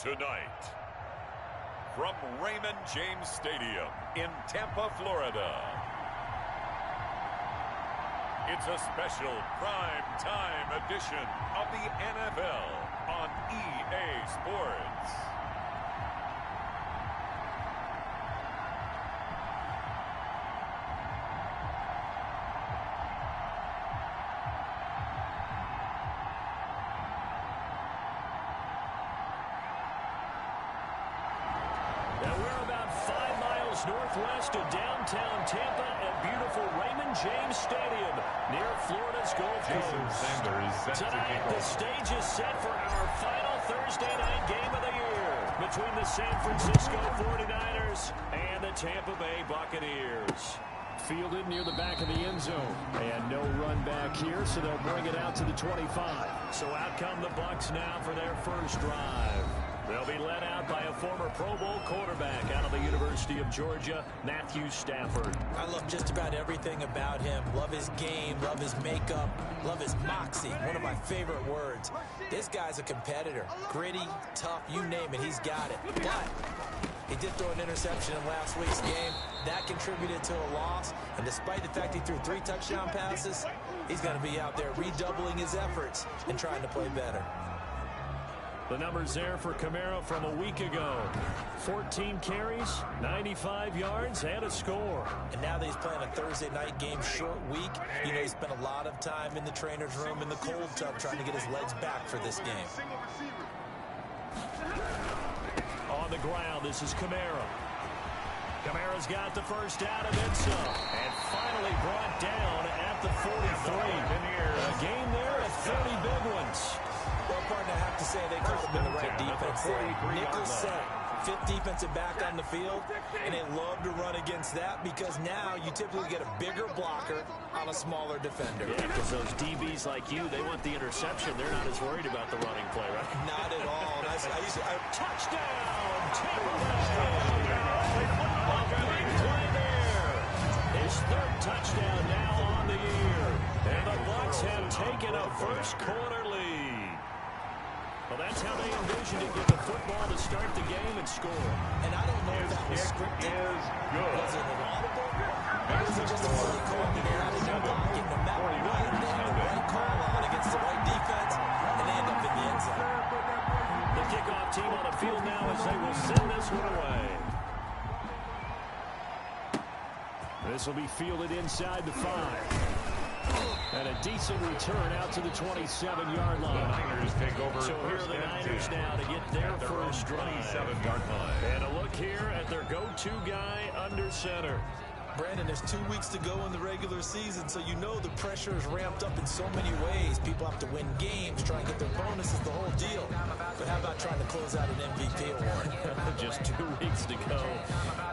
Tonight, from Raymond James Stadium in Tampa, Florida, it's a special prime time edition of the NFL on EA Sports. Northwest of downtown Tampa at beautiful Raymond James Stadium near Florida's Gulf Coast. Tonight, the stage is set for our final Thursday night game of the year between the San Francisco 49ers and the Tampa Bay Buccaneers. Fielded near the back of the end zone. And no run back here, so they'll bring it out to the 25. So out come the Bucs now for their first drive. They'll be led out by a former Pro Bowl quarterback out of the University of Georgia, Matthew Stafford. I love just about everything about him. Love his game, love his makeup, love his moxie. One of my favorite words. This guy's a competitor. Gritty, tough, you name it, he's got it. But he did throw an interception in last week's game. That contributed to a loss. And despite the fact he threw 3 touchdown passes, he's going to be out there redoubling his efforts and trying to play better. The numbers there for Kamara from a week ago. 14 carries, 95 yards, and a score. And now that he's playing a Thursday night game, short week, you know, he spent a lot of time in the trainer's room in the cold tub trying to get his legs back for this game. On the ground, this is Kamara. Kamara's got the first down and then some. And finally brought down at the 43. A game there of 30 big ones. Well, partner, I have to say they called him in the right defense there. Nickel set, 5th defensive back on the field, and they love to run against that because now you typically get a bigger blocker on a smaller defender. Yeah, because those DBs like you, they want the interception. They're not as worried about the running play, right? Not at all. Touchdown! Tampa Bay! A big play there. His 3rd touchdown now on the year. And the Bucs have taken a first-quarter lead. Well, that's how they envisioned it, get the football to start the game and score. And I don't know if that was scripted. Was it an audible? Or was it just a play call that they had in their pocket? No matter what, they had the right call on against the right defense, and they end up in the end zone. The kickoff team on the field now as they will send this one away. This will be fielded inside the 5. And a decent return out to the 27-yard line. The Niners take over. So here are the Niners now to get their first drive. 27-yard line. And a look here at their go-to guy under center. Brandon, there's 2 weeks to go in the regular season, so you know the pressure is ramped up in so many ways. People have to win games, try and get their bonuses, the whole deal. But how about trying to close out an MVP award? Just 2 weeks to go.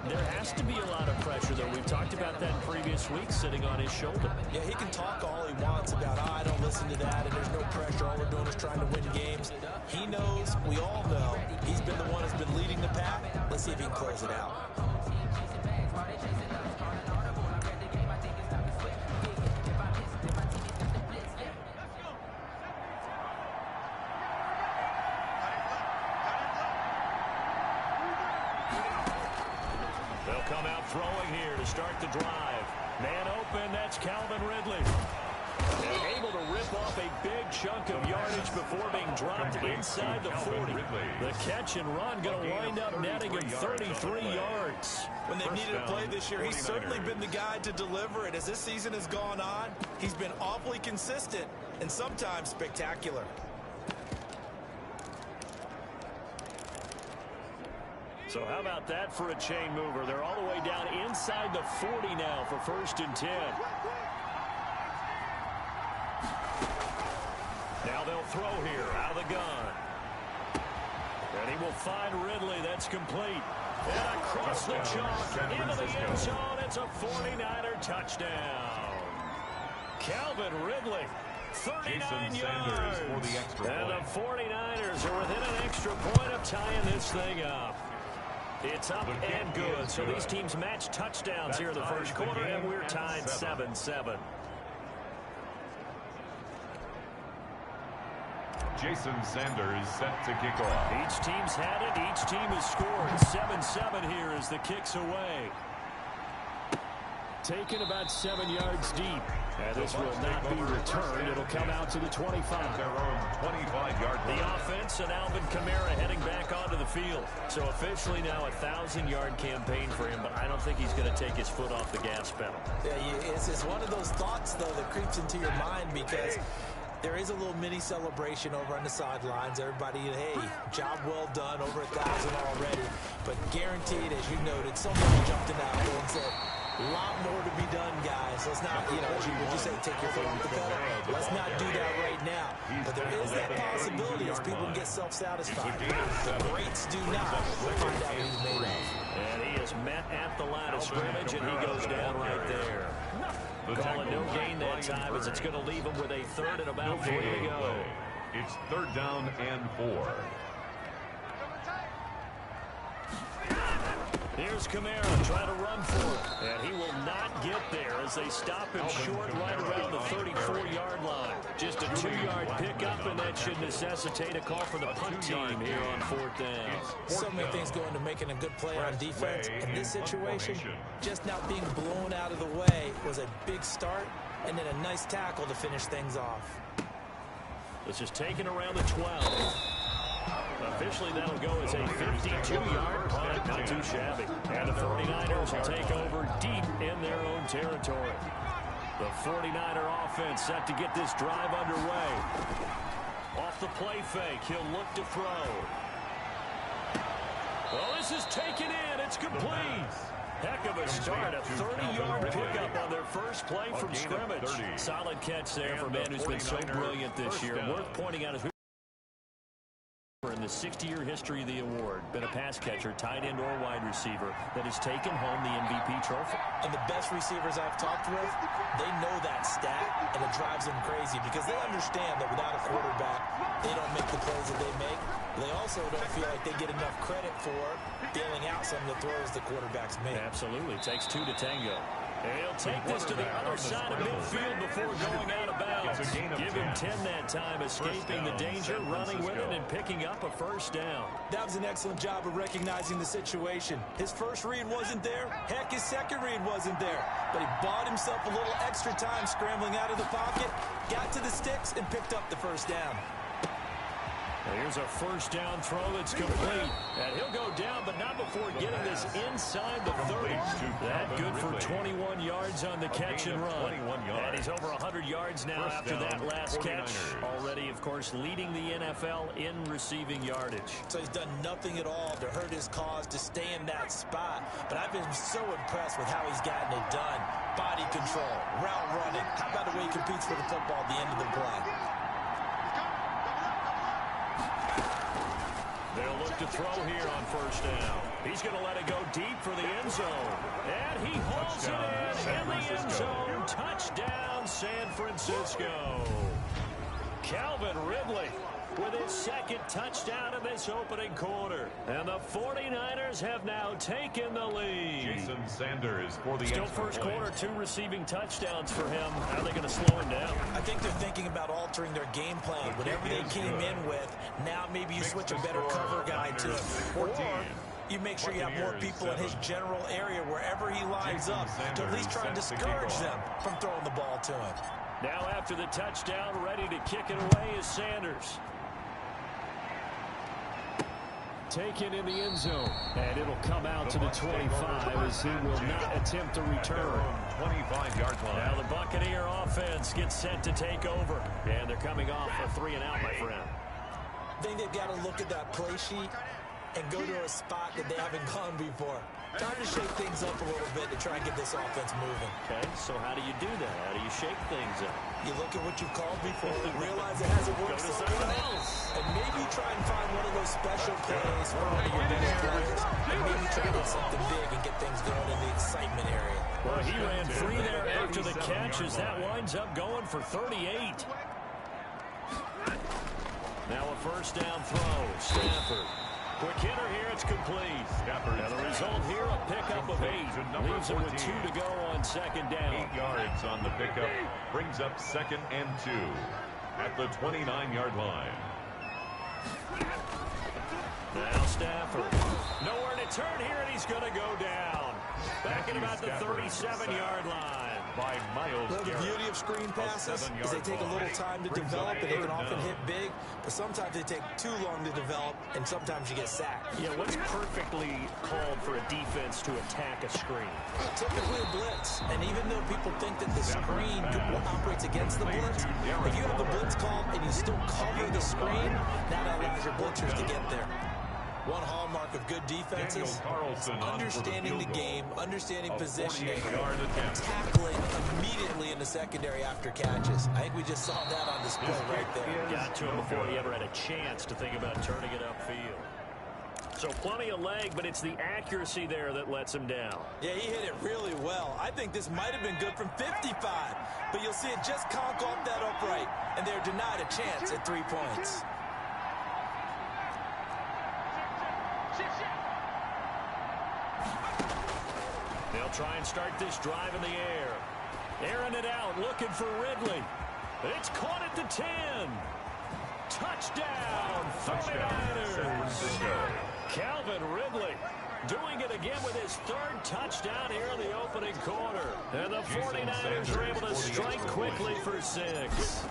There has to be a lot of pressure, though. We've talked about that in previous weeks, sitting on his shoulder. Yeah, he can talk all he wants about, I don't listen to that, and there's no pressure. All we're doing is trying to win games. He knows, we all know, he's been the one who's been leading the pack. Let's see if he can close it out. Come out throwing here to start the drive. Man open, that's Calvin Ridley. And able to rip off a big chunk of yardage before being dropped inside the 40. The catch and run going to wind up netting him 33 yards. When they've needed a play this year, he's certainly been the guy to deliver it. As this season has gone on, he's been awfully consistent and sometimes spectacular. So how about that for a chain mover? They're all the way down inside the 40 now for 1st and 10. Now they'll throw here out of the gun. And he will find Ridley. That's complete. And across the chalk into the end zone. It's a 49er touchdown. Calvin Ridley. 39 yards. For the extra and point. the 49ers are within an extra point of tying this thing up. It's up and good. So these teams match touchdowns here in the first quarter, and we're tied 7-7. Jason Sanders set to kick off. Each team's had it. Each team has scored. 7-7 here as the kick's away. Taken about 7 yards deep. And this will not be returned. It'll come out to the 25. Their own 25-yard line. The offense and Alvin Kamara heading back onto the field. So officially now a 1,000-yard campaign for him, but I don't think he's going to take his foot off the gas pedal. Yeah, it's one of those thoughts, though, that creeps into your mind because there is a little mini celebration over on the sidelines. Everybody, hey, job well done, over 1,000 already. But guaranteed, as you noted, somebody jumped in that hole and said, a lot more to be done, guys. Let's not, would you say take your foot off the pedal? Let's not do that right now. But there is that possibility as people get self-satisfied. The greats do not. We'll find out what he's made of. And he is met at the line of scrimmage, and he goes down right there. Calling no gain that time as it's going to leave him with a third and about 3 to go. It's 3rd down and 4. Here's Kamara trying to run for it, and he will not get there as they stop him short right around the 34-yard line. Just a 2-yard pickup, and that should necessitate a call for the punt team here on 4th down. So many things go into making a good play on defense. In this situation, just not being blown out of the way was a big start, and then a nice tackle to finish things off. This is taken around the 12. Officially, that'll go as a 52-yard punt. Not too shabby. And the 49ers will take over deep in their own territory. The 49er offense set to get this drive underway. Off the play fake, he'll look to throw. Well, this is taken in. It's complete. Heck of a start. A 30-yard pickup on their first play from scrimmage. Solid catch there for a man who's been so brilliant this year. Worth pointing out is in the 60-year history of the award, been a pass catcher, tight end, or wide receiver that has taken home the MVP trophy. And the best receivers I've talked with, they know that stat, and it drives them crazy because they understand that without a quarterback, they don't make the plays that they make. They also don't feel like they get enough credit for bailing out some of the throws the quarterbacks make. Absolutely. Takes 2 to tango. And he'll take this to the other side of midfield before going out of bounds. Give him 10 that time, escaping the danger, running with it, and picking up a first down. That was an excellent job of recognizing the situation. His first read wasn't there. Heck, his second read wasn't there. But he bought himself a little extra time scrambling out of the pocket, got to the sticks, and picked up the first down. Here's a first down throw that's complete. And he'll go down, but not before getting this inside the 30. That good for 21 yards on the catch and run. And he's over 100 yards now after that last catch. Already, of course, leading the NFL in receiving yardage. So he's done nothing at all to hurt his cause, to stay in that spot. But I've been so impressed with how he's gotten it done. Body control, route running. How about the way he competes for the football at the end of the play? They'll look to throw here on first down. He's going to let it go deep for the end zone. And he hauls it in the end zone. Touchdown, San Francisco. Calvin Ridley with his second touchdown in this opening quarter. And the 49ers have now taken the lead. Jason Sanders for the Still first quarter, 2 receiving touchdowns for him. How are they going to slow him down? I think they're thinking about altering their game plan. Whatever they came in with, now maybe you switch a better cover guy to it. Or you make sure you have more people in his general area wherever he lines up to at least try and discourage them from throwing the ball to him. Now after the touchdown, ready to kick it away is Sanders. Taken in the end zone, and it'll come out to the 25 as he will not attempt to return. 25-yard line. Now the Buccaneer offense gets set to take over, and they're coming off a 3-and-out, my friend. I think they've got to look at that play sheet and go to a spot that they haven't gone before. Trying to shake things up a little bit to try and get this offense moving. Okay, so how do you do that? How do you shake things up? You look at what you've called before and realize it hasn't worked so well. And maybe try and find one of those special plays for one of your better players. And maybe try to get something big and get things going in the excitement area. Well, he ran free there after the catch as that winds up going for 38. Now a first down throw. Stafford. Quick hitter here, it's complete. And the result here, a pickup of 8. Leaves it with 2 to go on second down. 8 yards on the pickup. Brings up 2nd and 2 at the 29-yard line. Now Stafford. Nowhere to turn here, and he's going to go down. Back at about the 37-yard line. By Miles Well, the beauty of screen passes is they take a little time to develop, and they can often hit big, but sometimes they take too long to develop, and sometimes you get sacked. Yeah, what's perfectly called for a defense to attack a screen? Typically a blitz, and even though people think that the screen operates against the blitz, if you have the blitz called and you still cover the screen, that allows your blitzers to get there. One hallmark of good defenses, understanding the game, understanding positioning, and tackling immediately in the secondary after catches. I think we just saw that on display right there. Got to him before he ever had a chance to think about turning it upfield. So plenty of leg, but it's the accuracy there that lets him down. Yeah, he hit it really well. I think this might have been good from 55, but you'll see it just conk off that upright, and they're denied a chance at 3 points. They'll try and start this drive in the air. Airing it out, looking for Ridley. It's caught at the 10. Touchdown, 49ers. Calvin Ridley doing it again with his third touchdown here in the opening quarter. And the 49ers are able to strike quickly for 6.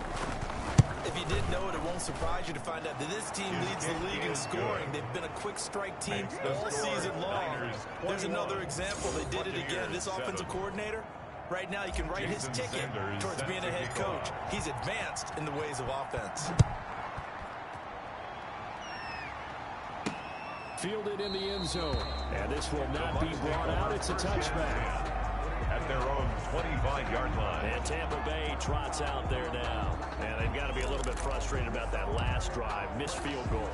If you didn't know it, it won't surprise you to find out that this team leads the league in scoring. They've been a quick strike team all season long. There's another example. They did it again. This offensive coordinator, right now, he can write his ticket towards being a head coach. He's advanced in the ways of offense. Fielded in the end zone. And this will not be brought out. It's a touchback. At their own 25-yard line. And Tampa Bay trots out there now. And they've got to be a little bit frustrated about that last drive. Missed field goal.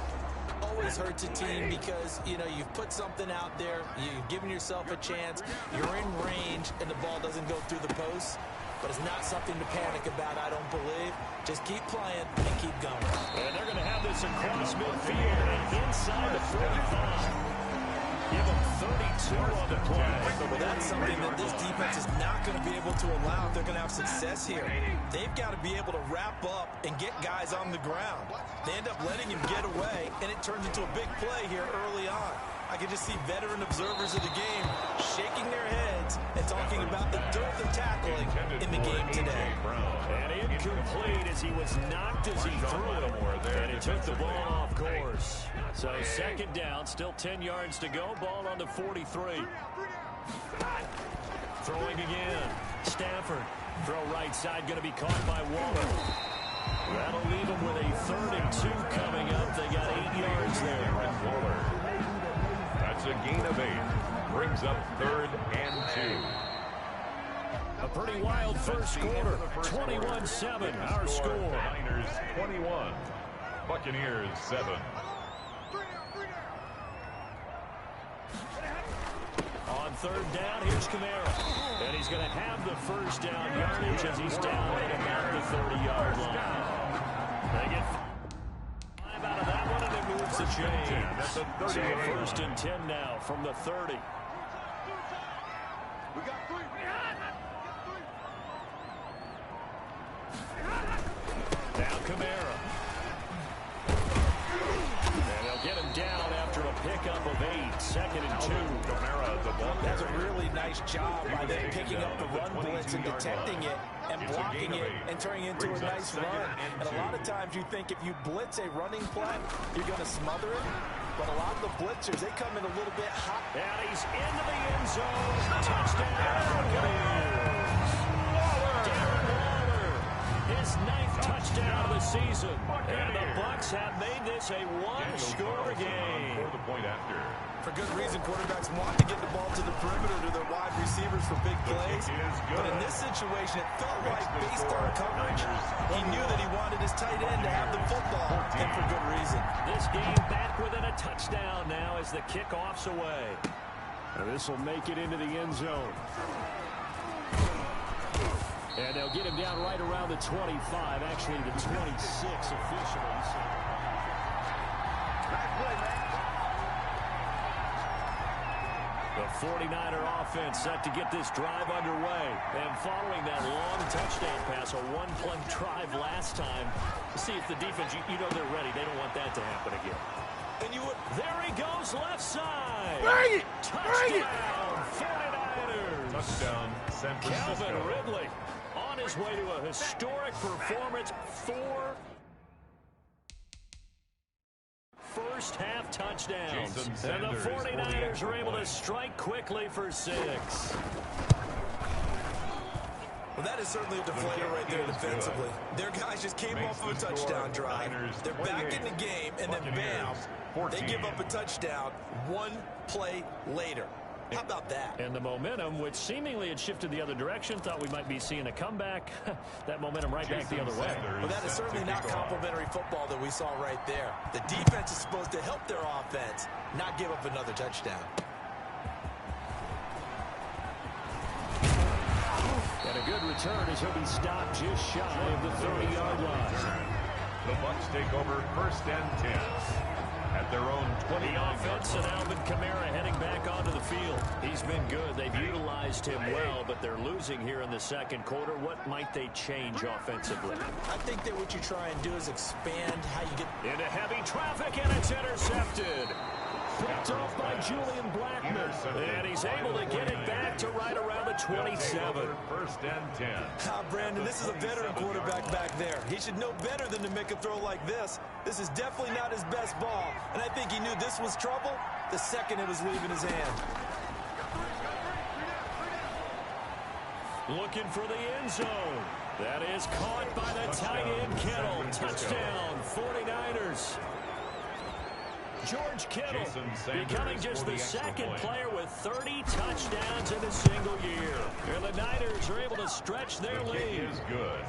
Always hurts a team because, you know, you've put something out there. You've given yourself a chance. You're in range, and the ball doesn't go through the posts. But it's not something to panic about, I don't believe. Just keep playing and keep going. And they're going to have this across midfield and inside the 45. Give them 32 on the play. But that's something that this defense is not going to be able to allow if they're going to have success here. They've got to be able to wrap up and get guys on the ground. They end up letting him get away, and it turns into a big play here early on. I can just see veteran observers of the game shaking their heads and talking about the dearth of tackling in the game today. And incomplete as he was knocked as he threw it. And he took the ball off course. So second down, still 10 yards to go. Ball on the 43. Throwing again. Stafford. Throw right side, going to be caught by Waller. That'll leave him with a 3rd and 2 coming up. They got 8 yards there. Waller. That's a gain of 8. Brings up 3rd and 2. A pretty wild first quarter. 21-7, our score. Niners 21. Buccaneers 7. On 3rd down, here's Kamara. And he's going to have the first down yardage as he's down at about the 30-yard line. They get 5 out of that one, and it moves the chains. So 1st and 10 now from the 30. We got 3. Now Kamara. And they'll get him down after a pickup of 8. 2nd and 2. Kamara, the ball. That's a really nice job by them picking up the run blitz and detecting it and blocking it and turning it into a nice run. And a lot of times you think if you blitz a running play, you're going to smother it. But a lot of the blitzers, they come in a little bit hot. And he's into the end zone. Touchdown, Buccaneers. Darren Waller, his 9th touchdown of the season. And the Bucs have made this a one-score game. For the point after. For good reason, quarterbacks want to get the ball to the perimeter to their wide receivers for big plays. But in this situation, it felt like, based on coverage, he knew that he wanted his tight end to have the football, and for good reason. This game back within a touchdown now as the kickoff's away. And this will make it into the end zone. And they'll get him down right around the 25, actually the 26 officially. So. The The 49er offense set to get this drive underway. And following that long touchdown pass, a one-play drive last time, see if the defense, you know they're ready. They don't want that to happen again. And there he goes, left side. Bring it! Touchdown, 49ers. Touchdown, San Francisco. Calvin Ridley on his way to a historic performance. 4 first-half touchdowns. And the 49ers are able to strike quickly for 6. Well, that is certainly a deflator right there defensively. Their guys just came off of a touchdown drive. They're back in the game, and then bam, they give up a touchdown 1 play later. How about that? And the momentum, which seemingly had shifted the other direction, thought we might be seeing a comeback. That momentum right back the other way. Well, that is certainly not complimentary football that we saw right there. The defense is supposed to help their offense, not give up another touchdown. And a good return as he'll be stopped just shy of the 30-yard line. The Bucs take over 1st and 10 at their own 20. The offense and Alvin Kamara heading back onto the field. He's been good. They've utilized him well, but they're losing here in the second quarter. What might they change offensively? I think that what you try and do is expand how you get into heavy traffic, and it's intercepted. Picked off by Julian Blackman. And he's able to get it back to right around the 27. 1st and 10. Brandon, this is a veteran quarterback back there. He should know better than to make a throw like this. This is definitely not his best ball. And I think he knew this was trouble the second it was leaving his hand. Looking for the end zone. That is caught by the tight end Kittle. Touchdown, 49ers. George Kittle becoming just the second player with 30 touchdowns in a single year. And the Niners are able to stretch their lead. Is good.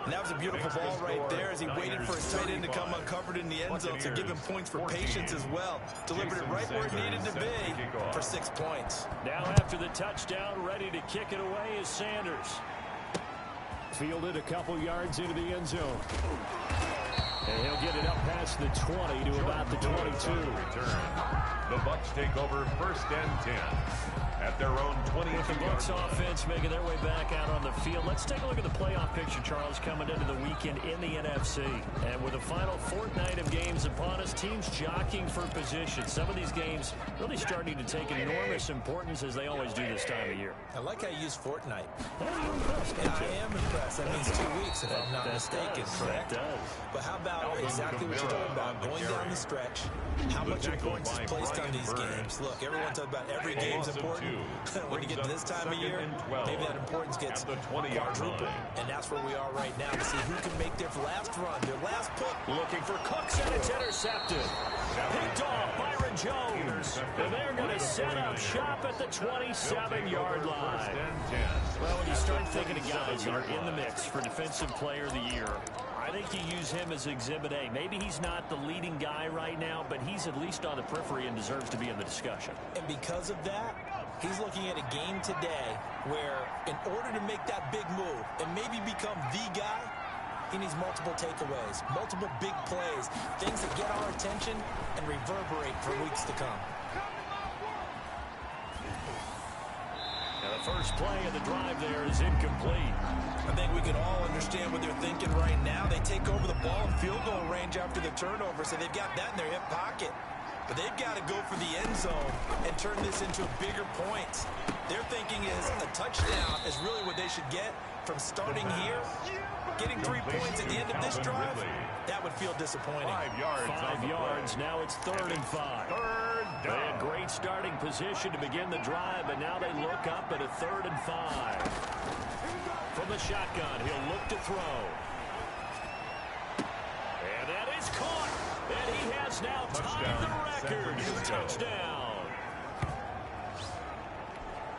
And that was a beautiful ball right there as he waited for his tight end to come uncovered in the end zone to give him points for patience as well. Delivered it right where it needed to be for 6 points. Now after the touchdown, ready to kick it away is Sanders. Fielded a couple yards into the end zone. And he'll get it up past the 20 to about the 22. The Bucs take over 1st and 10 at their own 20. With the Bucs offense making their way back out on the field. Let's take a look at the playoff picture, Charles, coming into the weekend in the NFC. And with the final fortnight of games upon us, teams jockeying for position. Some of these games really starting to take enormous importance as they always do this time of year. I like how you use fortnight. You're impressed, I am impressed. That means 2 weeks, if I'm not mistaken, correct? That does. But how about exactly what you're talking about? Going down the stretch, how much importance is placed on these games? Look, everyone talks about every game's important. When you get to this time of year, maybe that importance gets quadrupled. And that's where we are right now to see who can make their last run, their last put. Looking for Cooks, and it's intercepted. Picked off Byron Jones. And they're going to set up shop at the 27-yard line. Well, when you start thinking of guys that are in the mix for Defensive Player of the Year, I think you use him as Exhibit A. Maybe he's not the leading guy right now, but he's at least on the periphery and deserves to be in the discussion. And because of that, he's looking at a game today where in order to make that big move and maybe become the guy, he needs multiple takeaways, multiple big plays, things that get our attention and reverberate for weeks to come. Now the first play of the drive there is incomplete. I think we can all understand what they're thinking right now. They take over the ball in field goal range after the turnover, so they've got that in their hip pocket. But they've got to go for the end zone and turn this into bigger points. Their thinking is a touchdown is really what they should get from starting here. Getting 3 points at the end of this drive, that would feel disappointing. 5 yards. 5 yards. Now it's 3rd and 5. They had great starting position to begin the drive, but now they look up at a 3rd and 5. From the shotgun, he'll look to throw. And that is caught. And he has now tied the record. Touchdown.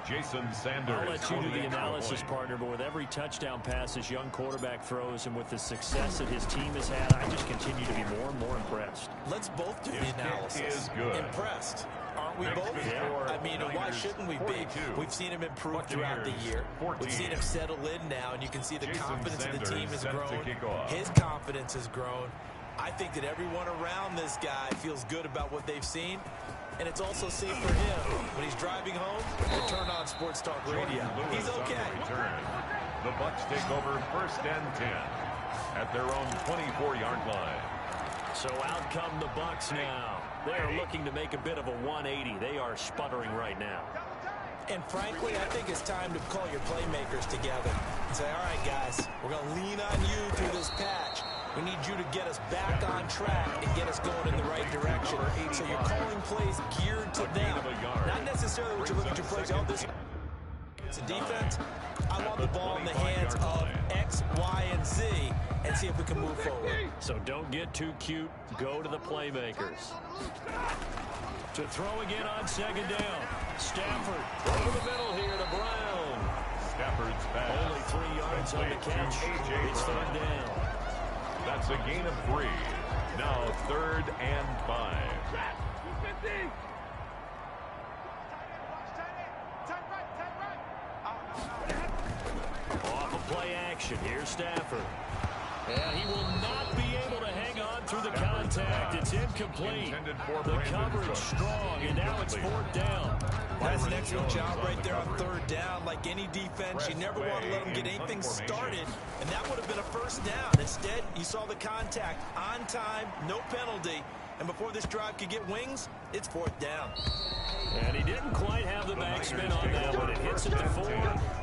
Jason Sanders. I'll let you do the analysis, partner, but with every touchdown pass this young quarterback throws and with the success that his team has had, I just continue to be more and more impressed. Let's both do the analysis. Is good. Impressed. Aren't we both? Yeah. I mean, why shouldn't we be? We've seen him improve throughout the year. We've seen him settle in now, and you can see the confidence of the team has grown. His confidence has grown. I think that everyone around this guy feels good about what they've seen. and it's also safe for him when he's driving home to turn on Sports Talk Radio. He's okay. The Bucs take over 1st and 10 at their own 24-yard line. So out come the Bucs now. They're looking to make a bit of a 180. They are sputtering right now. And frankly, I think it's time to call your playmakers together and say, all right, guys, we're going to lean on you through this patch. We need you to get us back on track and get us going in the right direction. So you're calling plays geared to them. Not necessarily what you're looking to play. Oh, this it's a defense. I want the ball in the hands of X, Y, and Z and see if we can move forward. So don't get too cute. Go to the playmakers. To throw again on 2nd down. Stafford over the middle here to Brown. Stafford's pass. Only 3 yards on the catch. It's 3rd down. That's a gain of 3. Now 3rd and 5. Off of play action. Here's Stafford. And he will not be able to hang on through the contact. It's incomplete. The coverage strong, and now it's 4th down. That's an excellent job right there on 3rd down. Like any defense, you never want to let them get anything started, and that would have been a 1st down. Instead, you saw the contact on time, no penalty, and before this drive could get wings, it's 4th down. And he didn't quite have the backspin on that one. It hits it to 4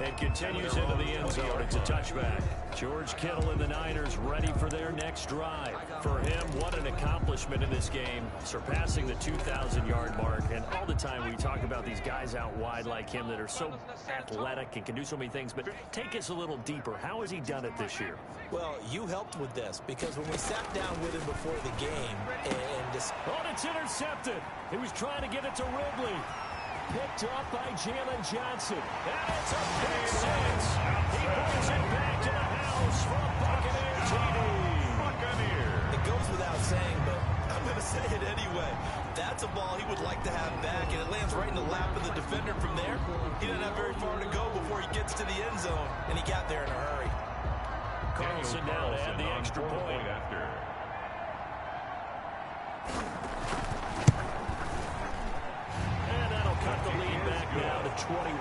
and continues into the end zone. It's a touchback. George Kittle and the Niners ready for their next drive. For him, what an accomplishment in this game, surpassing the 2,000-yard mark. And all the time we talk about these guys out wide like him that are so athletic and can do so many things. But take us a little deeper. How has he done it this year? Well, you helped with this because when we sat down with him before the game and just... Oh, it's intercepted. He was trying to get it to Ridley. Picked up by Jalen Johnson. And it's a pick six. He brings it back to the house for a Buccaneer TD. It goes without saying, but I'm going to say it anyway. That's a ball he would like to have back, and it lands right in the lap of the defender from there. He didn't have very far to go before he gets to the end zone, and he got there in a hurry. Carlson now to add the extra point. And that'll cut the lead back now to 21.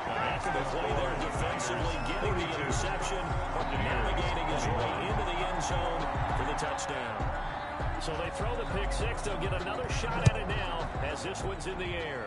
After the play there defensively, getting the interception, navigating his way into the end zone for the touchdown. So they throw the pick six. They'll get another shot at it now as this one's in the air.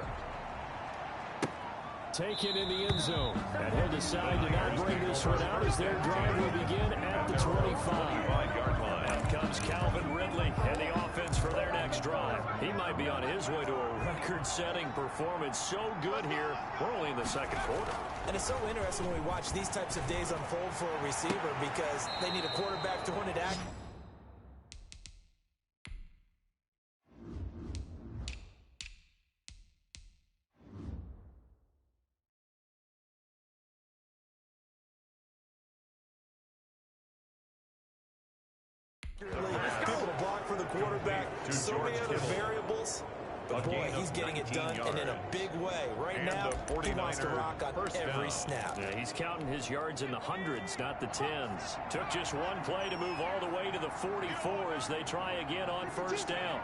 Taken in the end zone. And he'll decide to not bring this one out as their drive will begin at the 25-yard line. Out comes Calvin Ridley and the offense for their next drive. He might be on his way to a record-setting performance. So good here. We're only in the 2nd quarter. And it's so interesting when we watch these types of days unfold for a receiver because they need a quarterback throwing it at. People to block for the quarterback. So many other variables. But boy, he's getting it done and in a big way. Right now, he wants to rock on every snap. Yeah, he's counting his yards in the hundreds, not the tens. Took just one play to move all the way to the 44 as they try again on 1st down.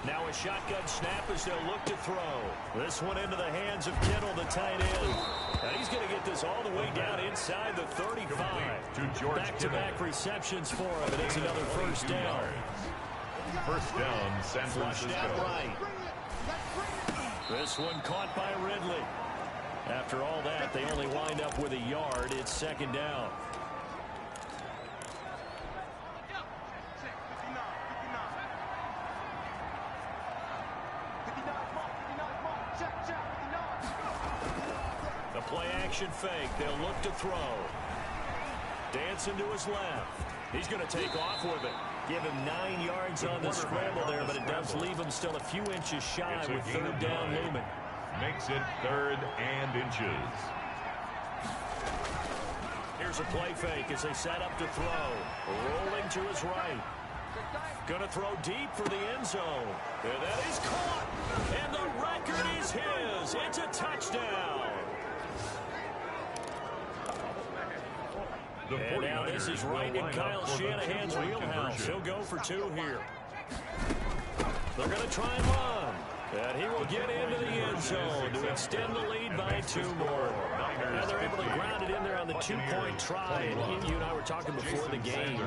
Now a shotgun snap as they'll look to throw. This one into the hands of Kittle, the tight end. Now he's going to get this all the way down inside the 35. Back-to-back receptions for him, and it's another 1st down. 1st down, San Francisco. Flushed out right. This one caught by Ridley. After all that, they only wind up with a yard. It's 2nd down. Play-action fake. They'll look to throw. Dancing to his left. He's going to take off with it. Give him 9 yards on the scramble there, but it does leave him still a few inches shy with 3rd down looming. Makes it 3rd and inches. Here's a play fake as they set up to throw. Rolling to his right. Going to throw deep for the end zone. And that is caught. And the record is his. It's a touchdown. And now this is right in Kyle Shanahan's wheelhouse. He'll go for 2 here. They're going to try and run. And he will get into the end zone to extend the lead by 2 more. Now they're able to ground it in there on the 2-point try. And you and I were talking before the game.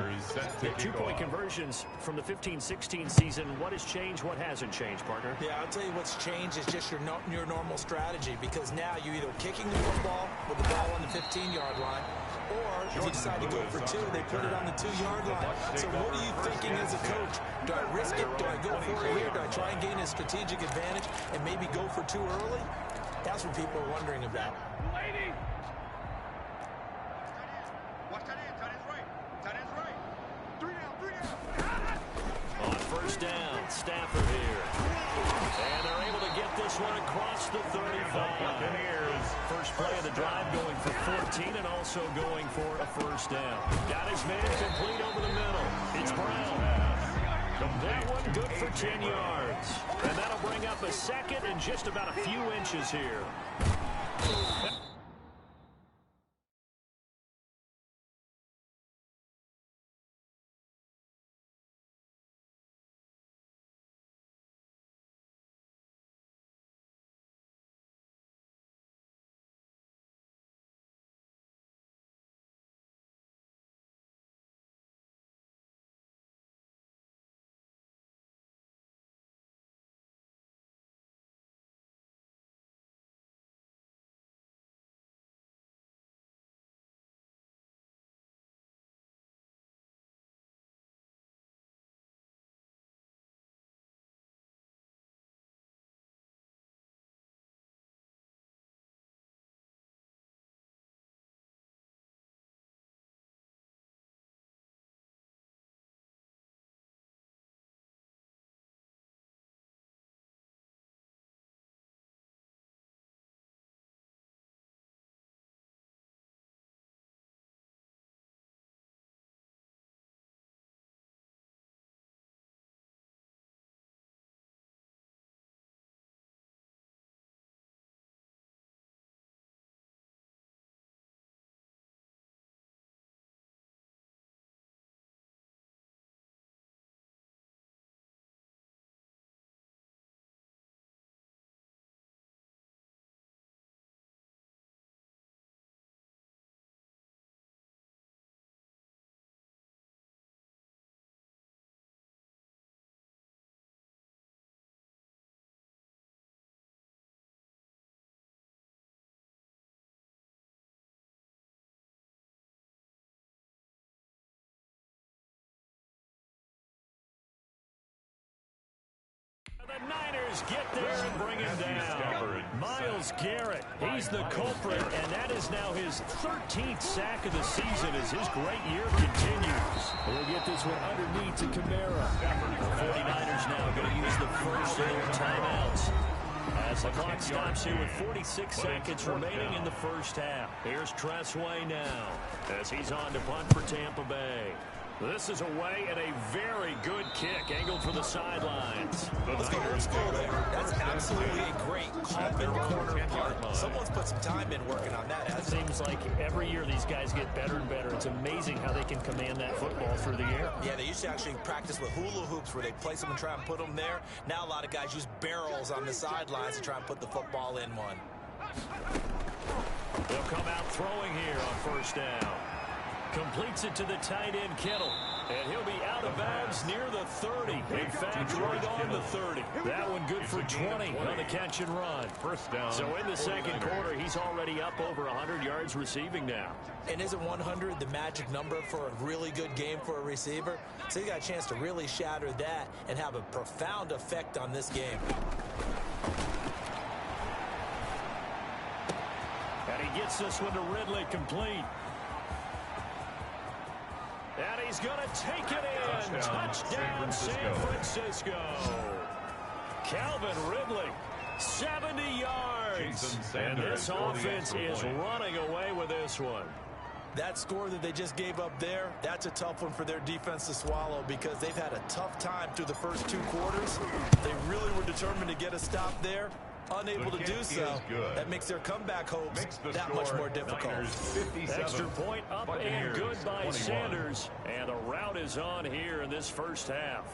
The 2-point conversions from the 15-16 season, what has changed, what hasn't changed, partner? Yeah, I'll tell you what's changed is just your normal strategy, because now you're either kicking the football with the ball on the 15-yard line, or if you decide to go for 2, they put it on the 2-yard line. So what are you thinking as a coach? Do I risk it? Do I go for it here? Do I try and gain a strategic advantage and maybe go for 2 early? That's what people are wondering about. On first down, Stafford here. And they're able to get this one across the 35. First play of the drive going for 14 and also going for a first down. Got his man complete over the middle. It's Brown. That one good for 10 yards. And that'll bring up a second and just about a few inches here. The Niners get there and bring him down. Myles Garrett, he's the culprit, and that is now his 13th sack of the season as his great year continues. We'll get this one underneath to Kamara. The 49ers now going to use the first of their timeouts as the clock stops here with 46 seconds remaining in the first half. Here's Tressway now as he's on to punt for Tampa Bay. This is away and a very good kick angled for the sidelines. Let's go old school there. That's absolutely a great Coffin corner punt. Someone's put some time in working on that. It seems like every year these guys get better and better. It's amazing how they can command that football through the air. Yeah, they used to actually practice with hula hoops where they place them and try and put them there. Now a lot of guys use barrels on the sidelines to try and put the football in one. They'll come out throwing here on first down. Completes it to the tight end, Kittle. And he'll be out of bounds near the 30. In fact, right on the 30. That one good for 20 on the catch and run. First down. So in the second quarter, he's already up over 100 yards receiving now. And isn't 100 the magic number for a really good game for a receiver? So he got a chance to really shatter that and have a profound effect on this game. And he gets this one to Ridley complete. And he's going to take it in. Touchdown, San Francisco. Calvin Ridley, 70 yards. And this offense is running away with this one. That score that they just gave up there, that's a tough one for their defense to swallow because they've had a tough time through the first 2 quarters. They really were determined to get a stop there. unable to do so. That makes their comeback hopes that much more difficult. Extra point up and good by 21. Sanders. And the rout is on here in this first half.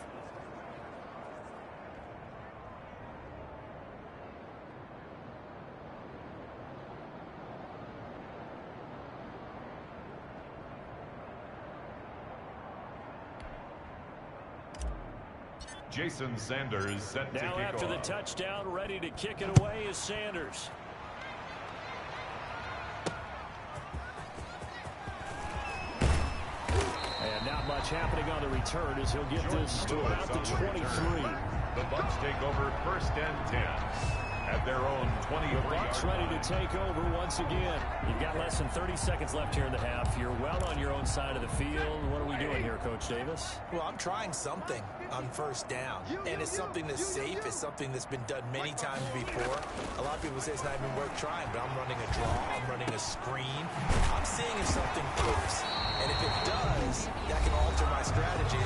Jason Sanders set to kick off. Now after the touchdown, ready to kick it away is Sanders. And not much happening on the return as he'll get this to about the 23. The Bucs take over 1st and 10. At their own 20. The Bucs ready to take over once again. You've got less than 30 seconds left here in the half. You're well on your own side of the field. What are we doing here, Coach Davis? Well, I'm trying something on 1st down. And it's something that's safe. It's something that's been done many times before. A lot of people say it's not even worth trying, but I'm running a draw. I'm running a screen. I'm seeing if something works. And if it does, that can alter my strategy.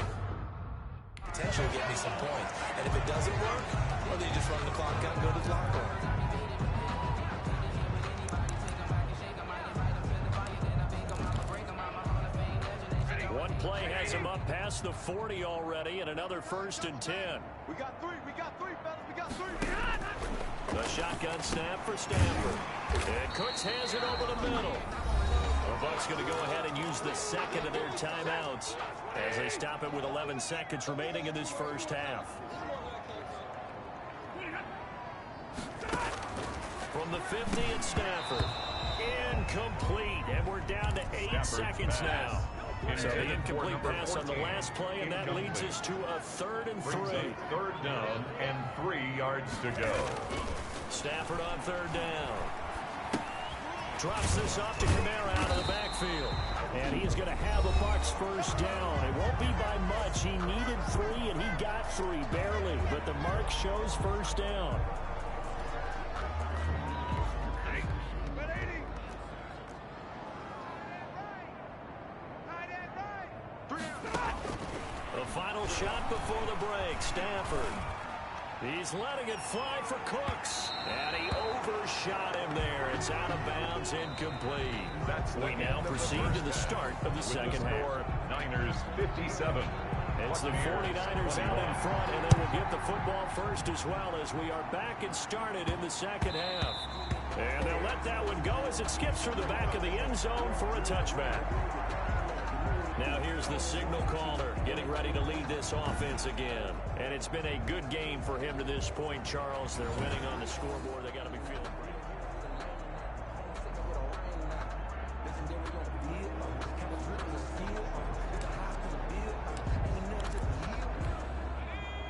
Potentially get me some points. And if it doesn't work, well, then you just run the clock out and go to the locker room. One play has him up past the 40 already, and another 1st and 10. We got three, fellas, we got three. The shotgun snap for Stanford. And Cooks has it over the middle. The Bucs going to go ahead and use the second of their timeouts as they stop it with 11 seconds remaining in this first half. From the 50 at Stafford. Incomplete. And we're down to 8 seconds now. So the incomplete pass on the last play, and that leads us to a 3rd and 3. 3rd down and 3 yards to go. Stafford on 3rd down. Drops this off to Kamara out of the backfield. And he's going to have a Bucs 1st down. It won't be by much. He needed 3, and he got 3, barely. But the mark shows 1st down. The final shot before the break, Stafford. He's letting it fly for Cooks. And he overshot him there. It's out of bounds, incomplete. We now proceed to the start of the second half. Niners 57. It's the 49ers out in front, and they will get the football first as well as we are back and started in the second half. And they'll let that one go as it skips through the back of the end zone for a touchback. Now here's the signal caller getting ready to lead this offense again. And it's been a good game for him to this point, Charles. They're winning on the scoreboard. They got to be feeling great.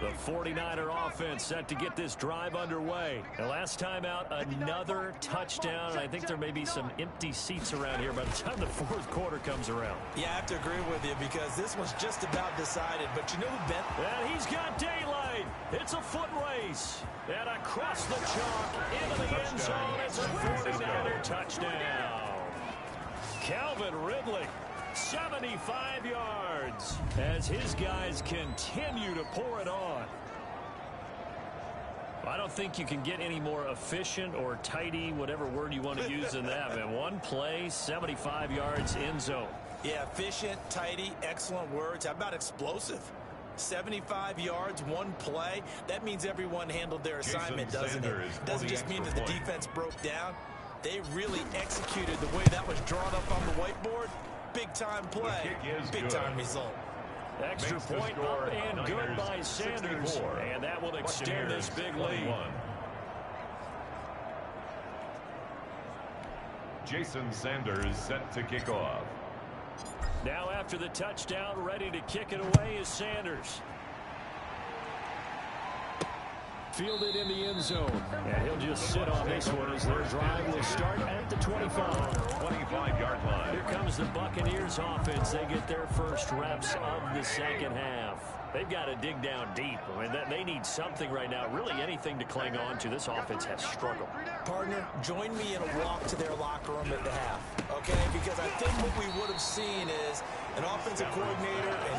The 49er offense set to get this drive underway. The last time out, another touchdown. I think there may be some empty seats around here by the time the 4th quarter comes around. Yeah, I have to agree with you because this one's just about decided. But you know who bet? And he's got daylight. It's a foot race. And across the chalk into the end zone. It's a 49er touchdown. Calvin Ridley. 75 yards as his guys continue to pour it on. I don't think you can get any more efficient or tidy, whatever word you want to use in that, man. One play, 75 yards, end zone. Yeah, efficient, tidy, excellent words. How about explosive? 75 yards, one play. That means everyone handled their assignment, doesn't it? Doesn't just mean that the defense broke down. They really executed the way that was drawn up on the whiteboard. Big-time play, big-time result. Extra point up and good by Sanders. And that will extend this big lead. Jason Sanders set to kick off. Now after the touchdown, ready to kick it away is Sanders. Fielded in the end zone. And he'll just sit on this one as their drive will start at the 25. 25-yard line. Here comes the Buccaneers offense. They get their first reps of the second half. They've got to dig down deep. I mean, they need something right now, really anything to cling on to. This offense has struggled. Partner, join me in a walk to their locker room at the half, okay? Because I think what we would have seen is an offensive coordinator and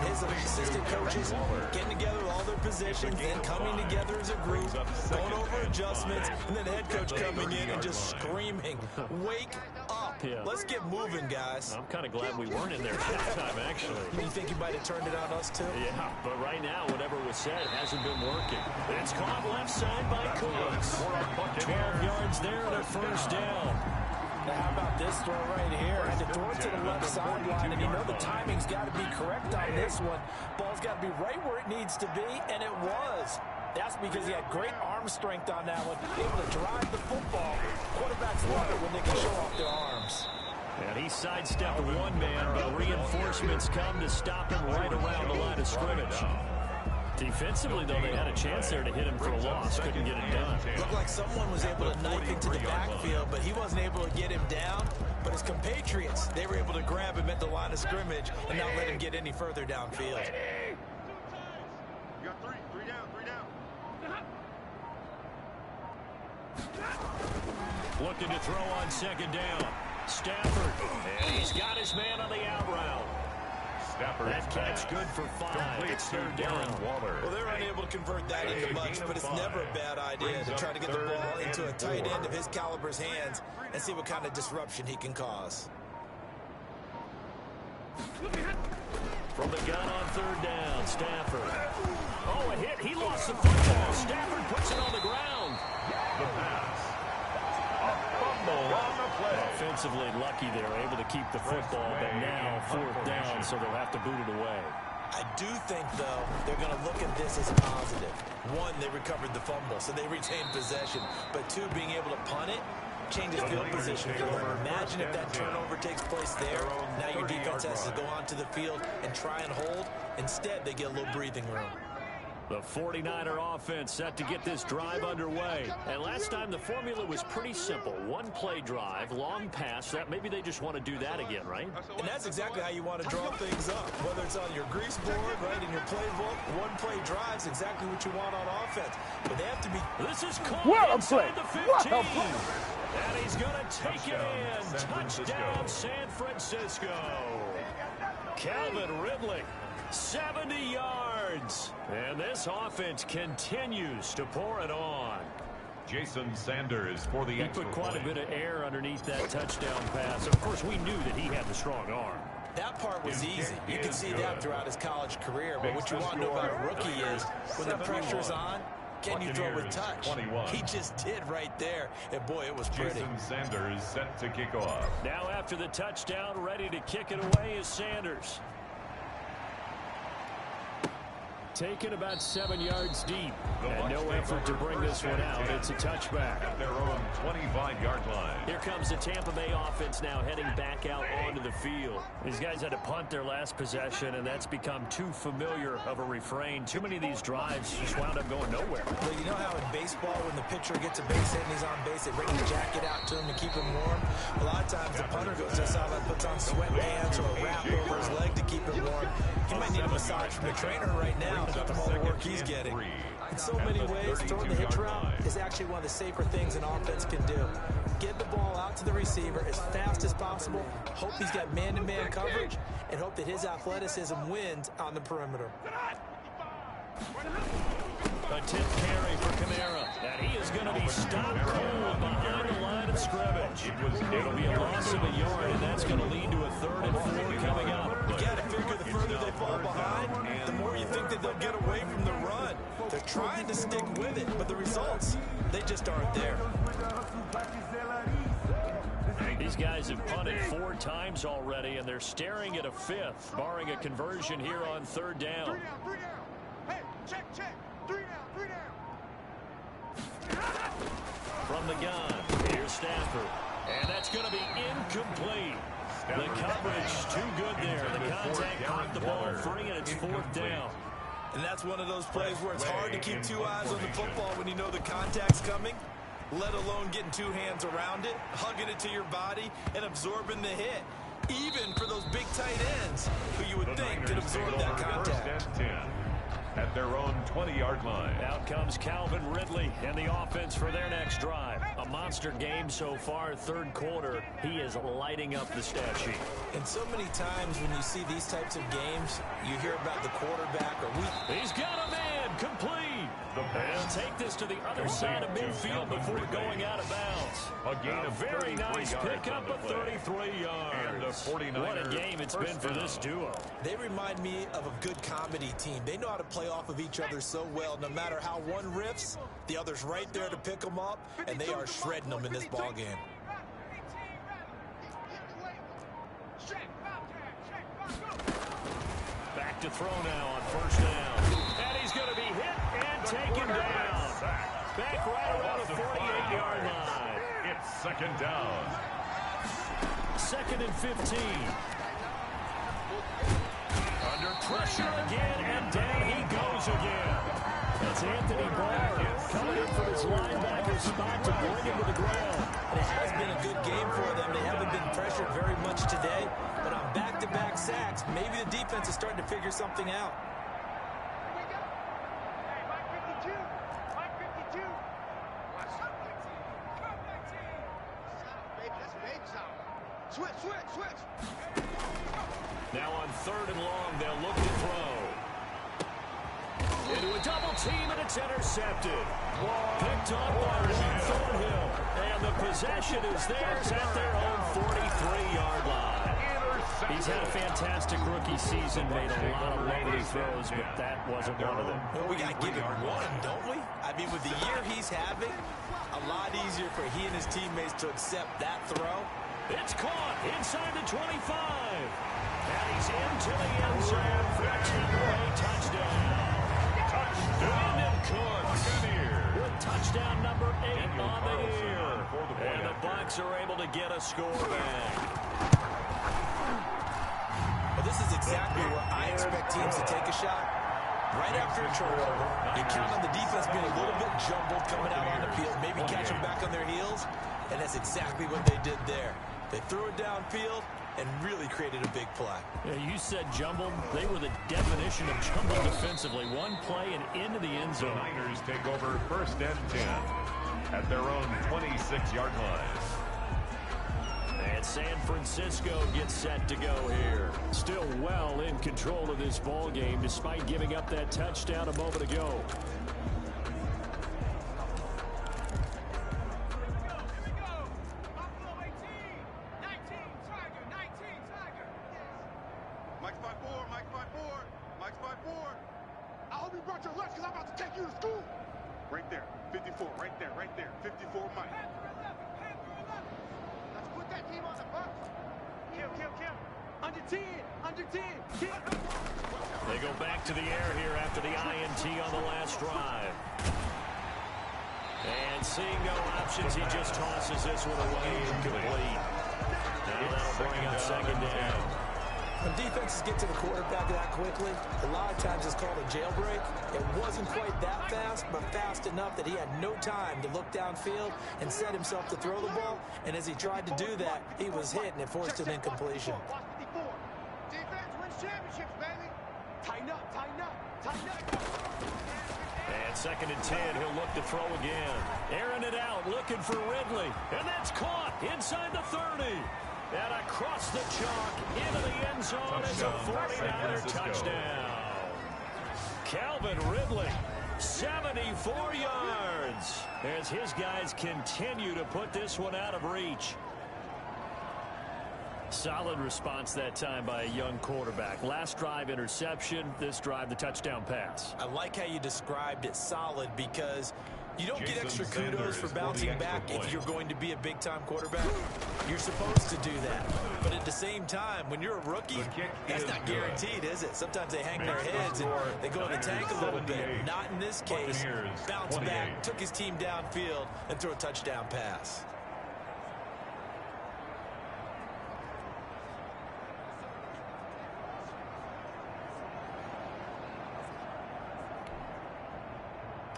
his assistant coaches getting together with all their positions, then coming together as a group, going over adjustments, and then the head coach coming in and just screaming, "Wake up. Yeah. Let's get moving, guys." I'm kind of glad we weren't in there that time, actually. You think you might have turned it on us, too? Yeah, but right now, whatever was said hasn't been working. It's caught left side by Cooks. 12 yards there and a first down. Now, how about this throw right here? Had to throw it to the left sideline, and you know the timing's got to be correct on this one. Ball's got to be right where it needs to be, and it was. That's because he had great arm strength on that one, able to drive the football. Quarterbacks love it when they can show off their arms. And he sidestepped one man, but reinforcements come to stop him right around the line of scrimmage. Defensively, though, they had a chance there to hit him for a loss. Couldn't get it done. Looked like someone was able to knife into the backfield, but he wasn't able to get him down. But his compatriots, they were able to grab him at the line of scrimmage and not let him get any further downfield. You got three down. Looking to throw on second down. Stafford, and he's got his man on the out route. That catch good for 5. It's third down. Well, they're unable to convert that into much, but it's never a bad idea to try to get the ball into a tight end of his caliber's hands and see what kind of disruption he can cause. From the gun on third down, Stafford. Oh, a hit. He lost the football. Stafford puts it on the ground. The pass. A fumble on the play. Offensively lucky they're able to keep the football, but now fourth down, so they'll have to boot it away. I do think, though, they're going to look at this as a positive. One, they recovered the fumble, so they retained possession. But two, being able to punt it changes field position for them. Imagine if that turnover takes place there. Now your defense has to go onto the field and try and hold. Instead, they get a little breathing room. The 49er offense set to get this drive underway. And last time the formula was pretty simple. One play drive, long pass. That maybe they just want to do that again, right? And that's exactly how you want to draw things up. Whether it's on your grease board, right, in your playbook, one play drive's exactly what you want on offense. But they have to be... This is caught inside the 15. And he's going to take it in. Touchdown, San Francisco. Calvin Ridley. 70 yards. And this offense continues to pour it on. Jason Sanders for the extra He put quite point. a bit of air underneath that touchdown pass. Of course, we knew that he had the strong arm. That part was easy. You can see that throughout his college career. But what you want to know about a rookie is when the pressure's on, can you throw with touch? 21. He just did right there. And, boy, it was pretty. Jason Sanders set to kick off. Now after the touchdown, ready to kick it away is Sanders. Taken about 7 yards deep. And no effort to bring this one out. It's a touchback. At their own 25-yard line. Here comes the Tampa Bay offense now heading back out onto the field. These guys had to punt their last possession, and that's become too familiar of a refrain. Too many of these drives just wound up going nowhere. Well, you know how in baseball, when the pitcher gets a base hit and he's on base, they bring the jacket out to him to keep him warm? A lot of times the punter goes to the sideline, puts on sweatpants or a wrap over his leg to keep him warm. He might need a massage from the trainer right now from all the work he's getting. In so many ways, throwing the hitch route is actually one of the safer things an offense can do. Get the ball out to the receiver as fast as possible, hope he's got man-to-man coverage, and hope that his athleticism wins on the perimeter. A tip carry for Kamara. And he is going to be stopped cold behind the line of scrimmage. It'll be a loss of a yard, and that's going to lead to a 3rd and 4 coming up. You got to figure the further they fall behind, the more you think that they'll get away from the run. They're trying to stick with it, but the results, they just aren't there. These guys have punted 4 times already, and they're staring at a 5th, barring a conversion here on 3rd down. 3 down. Hey, check. 3 down. From the gun, here's Stafford. And that's going to be incomplete. The coverage too good there. The contact caught the ball free, and it's 4th down. And that's one of those plays where it's hard to keep 2 eyes on the football when you know the contact's coming, let alone getting 2 hands around it, hugging it to your body, and absorbing the hit. Even for those big tight ends who you would think could absorb that contact. their own 20-yard line. Out comes Calvin Ridley and the offense for their next drive. A monster game so far, third quarter. He is lighting up the stat sheet. And so many times when you see these types of games, you hear about the quarterback or He's got a man, complete. And take this to the other side of midfield before going out of bounds. A gain of very nice pickup of 33 yards. And the 49ers what a game it's been for this duo. They remind me of a good comedy team. They know how to play off of each other so well. No matter how one riffs, the other's right there to pick them up, and they are shredding them in this ball game. Back to throw now on first down. And he's going to be hit and taken down. Back right around the 48-yard line. It's second down. Second and 15. Under pressure again, and down he goes again. That's Anthony Barr coming in from his linebacker spot to bring him to the ground. And it has been a good game for them. They haven't been pressured very much today, but on back-to-back sacks, maybe the defense is starting to figure something out. Switch. Now on third and long, they'll look to throw. Into a double team, and it's intercepted. Picked up by Juan Thornhill. And the possession is theirs at their own 43-yard line. He's had a fantastic rookie season, made a lot of lovely throws, but that wasn't one of them. Well, we got to give him one, don't we? I mean, with the year he's having, a lot easier for he and his teammates to accept that throw. It's caught inside the 25. And he's into the end zone for a temporary touchdown. Brandon Cooks with touchdown number 8 on the year. And the Bucs are able to get a score back. Well, this is exactly where I expect teams to take a shot. Right after a turnover, you count on the defense being a little bit jumbled coming out on the field, maybe catch them back on their heels, and that's exactly what they did there. They threw it downfield and really created a big play. Yeah, you said jumbled. They were the definition of jumbled defensively. One play and into the end zone. The Niners take over first and 10 at their own 26-yard line. And San Francisco gets set to go here. Still well in control of this ball game despite giving up that touchdown a moment ago. I hope you brought your lunch because I'm about to take you to school. Right there. 54. Right there. 54 Mike. Let's put that team on the bus. Kill. Under 10. Kill. They go back to the air here after the INT on the last drive. And seeing no options, he just tosses this one away incomplete. Now that'll bring up second down. When defenses get to the quarterback that quickly, a lot of times it's called a jailbreak. It wasn't quite that fast, but fast enough that he had no time to look downfield and set himself to throw the ball. And as he tried to do that, he was hit, and it forced an incompletion. Defense wins championships, baby. Tighten up. And second and 10, he'll look to throw again. Airing it out, looking for Ridley. And that's caught inside the 30. And across the chalk into the end zone is a 49er touchdown. Calvin Ridley, 74 yards, as his guys continue to put this one out of reach. Solid response that time by a young quarterback. Last drive, interception. This drive, the touchdown pass. I like how you described it, solid, because you don't get extra kudos for bouncing back if you're going to be a big-time quarterback. You're supposed to do that. But at the same time, when you're a rookie, that's not guaranteed, is it? Sometimes they hang their heads and they go in the tank a little bit. Not in this case. Bounce back, took his team downfield, and threw a touchdown pass.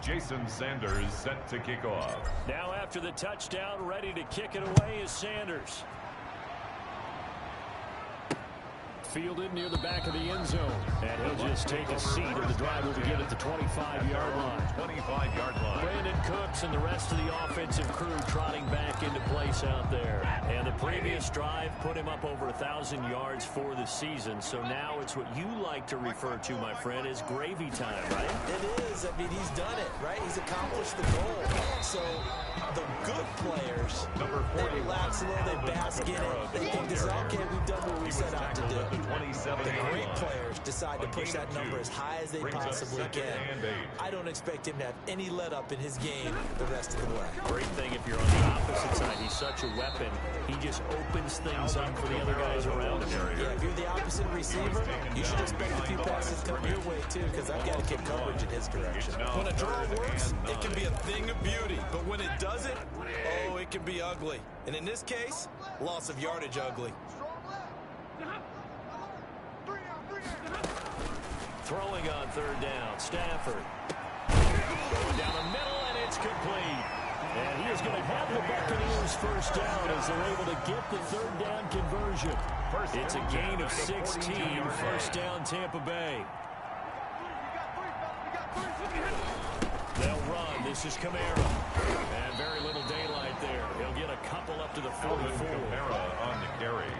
Jason Sanders set to kick off. Now after the touchdown, ready to kick it away is Sanders. fielded near the back of the end zone. And he'll just take a seat, and the drive will begin at the 25-yard line. 25-yard line. Brandon Cooks and the rest of the offensive crew trotting back into place out there. And the previous drive put him up over 1,000 yards for the season. So now it's what you like to refer to, my friend, as gravy time, right? It is. I mean, he's done it, right? He's accomplished the goal. So the good players, they relax a little, they bask in it. They think this is okay, we've done what we set out to do. The great players decide to push that number as high as they possibly can. I don't expect him to have any let up in his game the rest of the way. Great thing if you're on the opposite side. He's such a weapon. He just opens things up for the other guys around him. Yeah, if you're the opposite receiver, you should expect a few passes coming your way too, because I've got to get coverage in his direction. When a draw works, it can be a thing of beauty, but when it doesn't, oh, it can be ugly. And in this case, loss of yardage ugly. Throwing on third down, Stafford. Going down the middle, and it's complete. And he is going to have the Buccaneers first down as they're able to get the third down conversion. It's a gain of 16, first down Tampa Bay. They'll run. This is Kamara. And very little daylight there. He'll get a couple up to the 44. Kamara on the carry.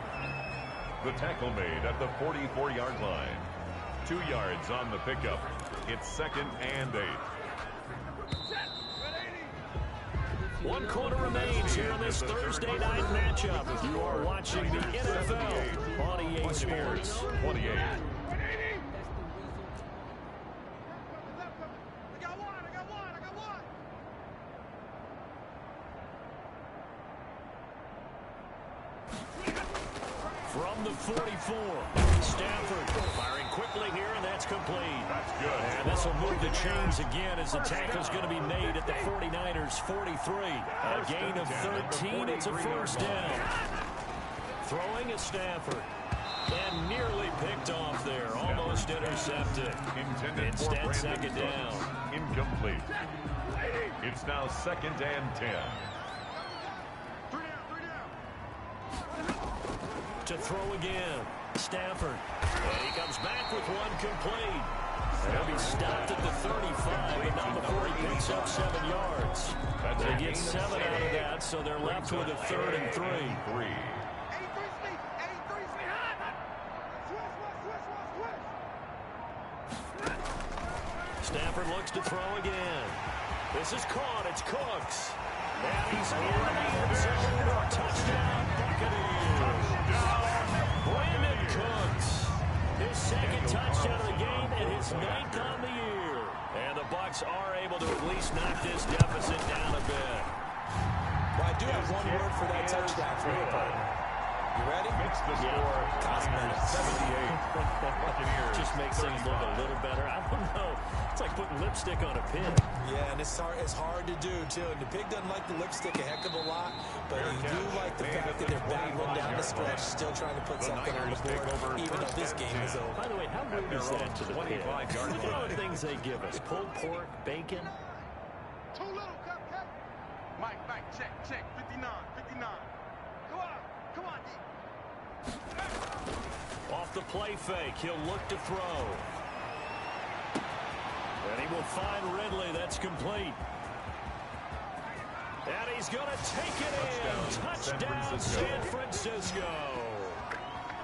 The tackle made at the 44-yard line. 2 yards on the pickup. It's 2nd and 8. 1 quarter remains here on this Thursday night matchup. You are watching the NFL on EA Sports. 28. From the 44, Stafford firing quickly here, and that's complete. That's good. And this will move the chains again as the tackle's going to be made at the 49ers 43. A gain of 13. It's a first down. Throwing is Stafford. And nearly picked off there. Almost intercepted. Instead, 2nd down. Incomplete. It's now 2nd and 10. To throw again, Stafford. And he comes back with one complete. And he'll be stopped at the 35, but not before he picks up 7 yards. They get 7 out of that, so they're left with a 3rd and 3. Stafford looks to throw again. This is caught. It's Cooks. And he's in the end zone. Touchdown, Buccaneers. Brandon Cooks. His 2nd touchdown of the game and his 9th on the year. And the Bucs are able to at least knock this deficit down a bit. Well, I do have one word for that touchdown for you, partner. You ready? It's the score. Cosmetics. 78. Just makes things look a little better. I don't know. It's like putting lipstick on a pin. Yeah, and it's hard to do, too. And the pig doesn't like the lipstick a heck of a lot, but he do like the fact that they're battling down the stretch, still trying to put something on the board, even though this game is over. By the way, how rude is that to the pig? Look at all the things they give us. Pulled pork, bacon. Too little, cupcake. Mike, check. 59. Come on, D. Off the play fake, he'll look to throw. And he will find Ridley. That's complete. And he's going to take it in. Touchdown, San Francisco.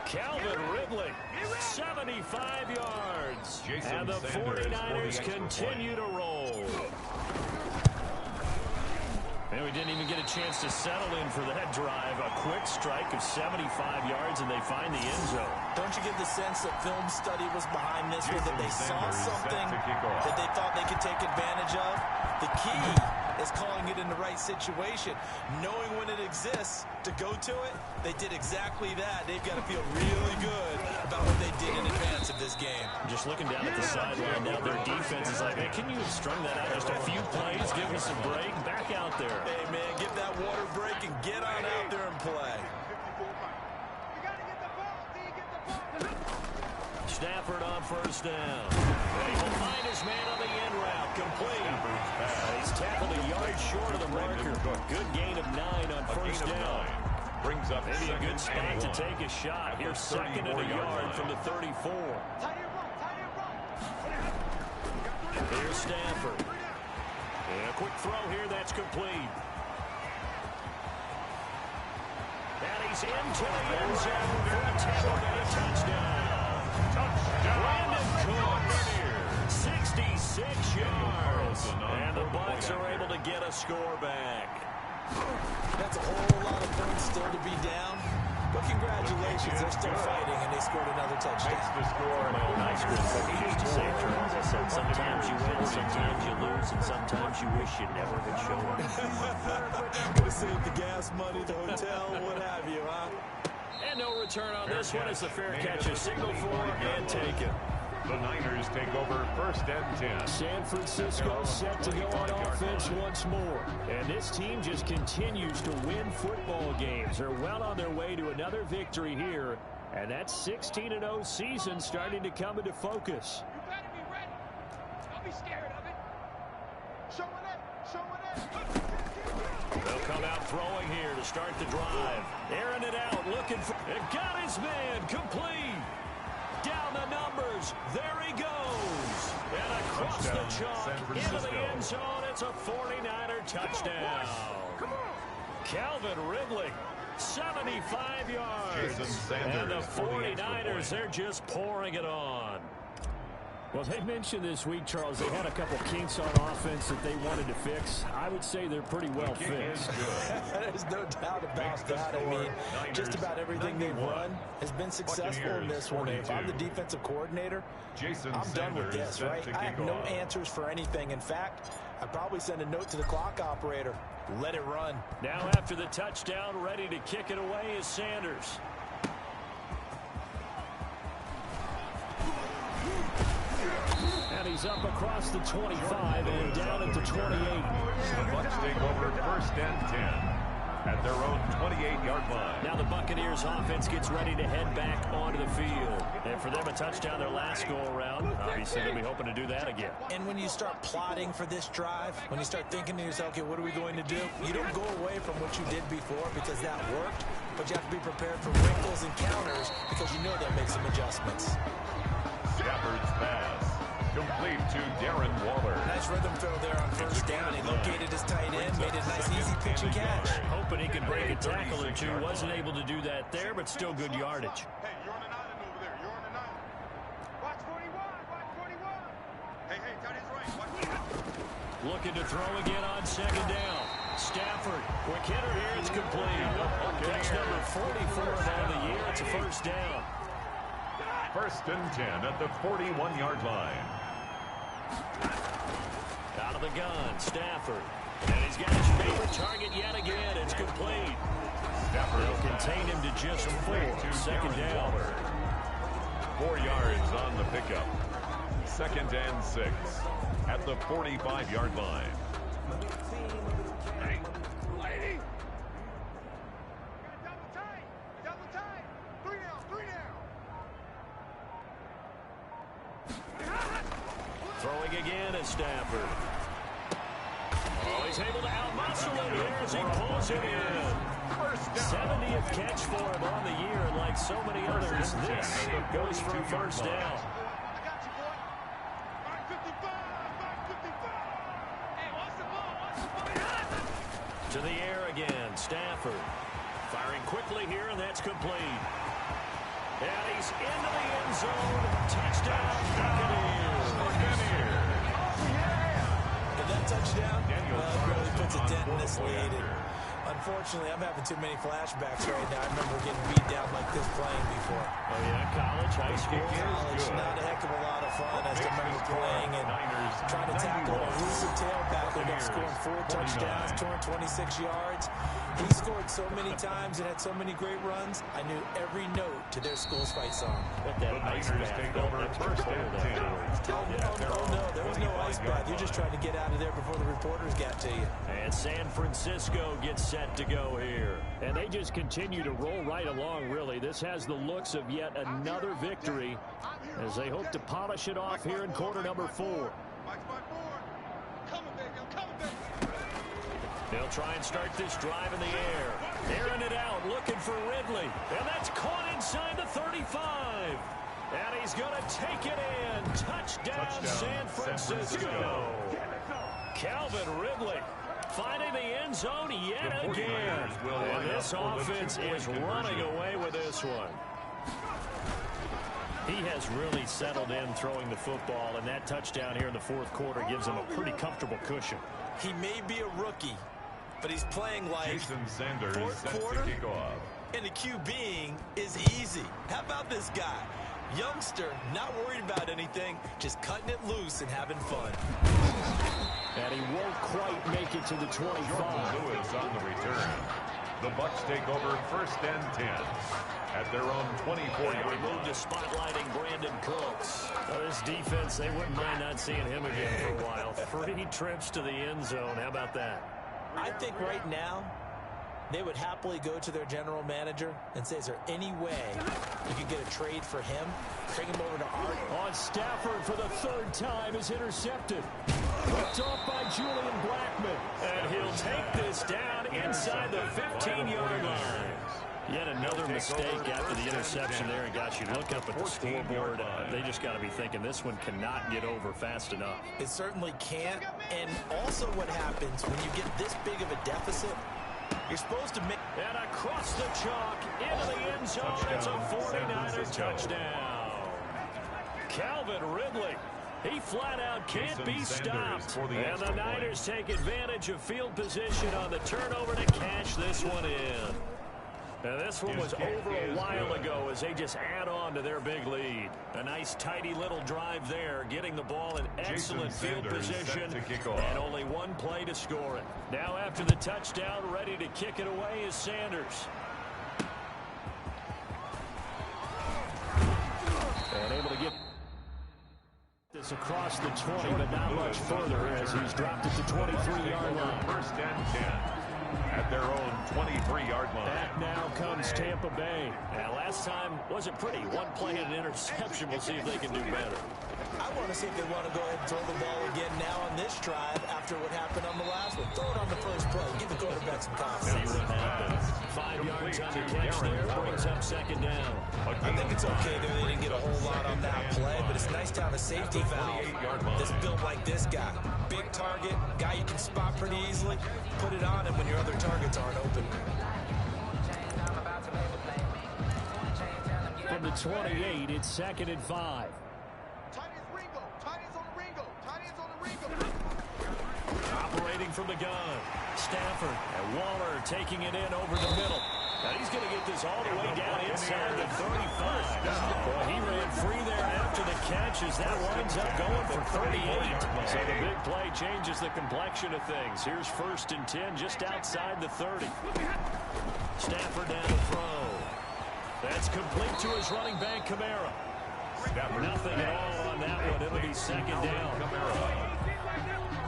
Calvin Ridley, 75 yards. And the 49ers continue to roll. And we didn't even get a chance to settle in for that drive. A quick strike of 75 yards, and they find the end zone. Don't you get the sense that film study was behind this, that they saw something that they thought they could take advantage of? The key is calling it in the right situation, knowing when it exists to go to it. They did exactly that. They've got to feel really good about what they did in advance of this game. Just looking down at the sideline now, their defense is like, hey, can you strung that out just a few plays, give us a break, back out there. Hey, man, give that water break and get on out there and play. Stafford on first down. And he will find his man on the end route. Complete. He's tackled a yard short of the marker. Good gain of 9 on first down. Brings up maybe a good spot to 1. take a shot. Here's second and a yard from the 34. Here's Stanford. And a quick throw here that's complete. And he's into the end zone for a tailgate touchdown. Brandon Cooks, 66 yards. And the Bucs are able to get a score back. That's a whole lot of points still to be down. But congratulations, they're still fighting, and they scored another touchdown. Makes the score. Nice group. He used to say, Charles, I said, sometimes you win, sometimes you lose, and sometimes you wish you never had shown up. Could have saved the gas money, the hotel, what have you, huh? And no return on this one as the fair catch is signaled for and taken. The Niners take over 1st and 10. San Francisco set to go on offense once more. And this team just continues to win football games. They're well on their way to another victory here. And that 16-0 season starting to come into focus. You better be ready. Don't be scared of it. Show it up. Show it up. They'll come out throwing here to start the drive. Airing it out, looking for... It got his man, complete. Down the numbers. There he goes. And across the chalk into the end zone. It's a 49er touchdown. Come on. Calvin Ridley, 75 yards. And the 49ers, they're just pouring it on. Well, they mentioned this week, Charles, they had a couple kinks on offense that they wanted to fix. I would say they're pretty well fixed. There's no doubt about that. I mean, just about everything they've run has been successful in this one. If I'm the defensive coordinator, I'm done with this, right? I have no answers for anything. In fact, I'd probably send a note to the clock operator. Let it run. Now after the touchdown, ready to kick it away is Sanders. And he's up across the 25 and down at the 28. The Bucs take over 1st and 10 at their own 28-yard line. Now the Buccaneers offense gets ready to head back onto the field. And for them, a touchdown their last go-around. Obviously, they'll be hoping to do that again. And when you start plotting for this drive, when you start thinking to yourself, okay, what are we going to do? You don't go away from what you did before because that worked, but you have to be prepared for wrinkles and counters because you know they'll make some adjustments. Stafford's pass. Complete to Darren Waller. Nice rhythm throw there on 1st down. He located his tight end, made a nice easy pitch and catch. Hoping he could break a tackle or two. Wasn't able to do that there, but still good yardage. Hey, you're on an island over there. You're on an island. Watch 41. Watch 41. Hey, tight end's right. Watch. Looking to throw again on 2nd down. Stafford, quick hitter here. It's complete. Catch number 44 on the year. It's a 1st down. 1st and 10 at the 41-yard line. Out of the gun, Stafford. And he's got his favorite target yet again. It's complete. Stafford will contain him to just 4. 2nd down. 4 yards on the pickup. 2nd and 6 at the 45-yard line. Hey, lady. Double tight. Double tight. 3 down. Throwing again at Stafford. Oh, he's able to outmuscle it here as he pulls it in. 70th catch for him on the year, and like so many others, this goes for a 1st down. I got you, boy. 555. Hey, watch the ball. To the air again, Stafford. Firing quickly here, and that's complete. And he's into the end zone. Touchdown, Buccaneers. And that touchdown really puts a dent in this lead. Unfortunately, I'm having too many flashbacks right now. I remember getting beat down like this playing before. Oh, yeah, college, high school. College, not a heck of a lot of fun. I still remember playing and trying to tackle an elusive tailback who ended up scoring 4 touchdowns, 226 yards. He scored so many times and had so many great runs, I knew every note to their school's fight song. But that ice bath take over 1st and 10. Oh, no, there was no ice bath. You're just trying to get out of there before the reporters got to you. And San Francisco gets set to go here. And they just continue to roll right along, really. This has the looks of yet another victory as they hope to polish it off here in quarter number 4. Mike's my board. I'm coming, baby. They'll try and start this drive in the air. Airing it out, looking for Ridley. And that's caught inside the 35. And he's going to take it in. Touchdown, San Francisco. Calvin Ridley finding the end zone yet again. And this offense is running away with this one. He has really settled in throwing the football, and that touchdown here in the fourth quarter gives him a pretty comfortable cushion. He may be a rookie, but he's playing like fourth quarter, and the QBing is easy. How about this guy? Youngster, not worried about anything, just cutting it loose and having fun. And he won't quite make it to the 25. Lewis on the return. The Bucs take over 1st and 10 at their own 24-yard line. Move to spotlighting Brandon Cooks. This defense, they wouldn't mind not seeing him again for a while. 3 trips to the end zone. How about that? I think right now they would happily go to their general manager and say, is there any way you could get a trade for him? Bring him over to our... On Stafford for the 3rd time is intercepted. Picked off by Julian Blackmon. And he'll take this down inside the 15-yard line. Yet another mistake after the interception there. And got you look up at the scoreboard. They just got to be thinking this one cannot get over fast enough. It certainly can't. And also what happens when you get this big of a deficit, you're supposed to make... And across the chalk into the end zone. It's a 49er touchdown. Calvin Ridley. He flat out can't be stopped. And the Niners take advantage of field position on the turnover to cash this one in. Now this one was over a while ago as they just add on to their big lead. A nice tidy little drive there, getting the ball in excellent field position, and only one play to score it. Now after the touchdown, ready to kick it away is Sanders. And able to get this across the 20, but not much further as he's dropped it to 23-yard line. 1st and 10 at their own 23-yard line. Back now comes Tampa Bay. Now, last time wasn't pretty. One play and an interception. We'll see if they can do better. I want to see if they want to go ahead and throw the ball again now on this drive after what happened on the last one. Throw it on the first play. Give the quarterback some confidence. See what happens. 5 yards on the catch there. Brings up 2nd down. I think it's okay there. They didn't get a whole lot on that play, but it's nice to have a safety valve that's built like this guy. Big target, guy you can spot pretty easily. Put it on him when your other targets aren't open. From the 28, it's 2nd and 5. Operating from the gun. Stafford and Waller taking it in over the middle. Now he's going to get this all the way down inside the 35. Well, he ran free there after the catch as that winds up going for 38. So the big play changes the complexion of things. Here's 1st and 10 just outside the 30. Stafford down to throw. That's complete to his running back, Kamara. Nothing at all on that one. It'll be 2nd down.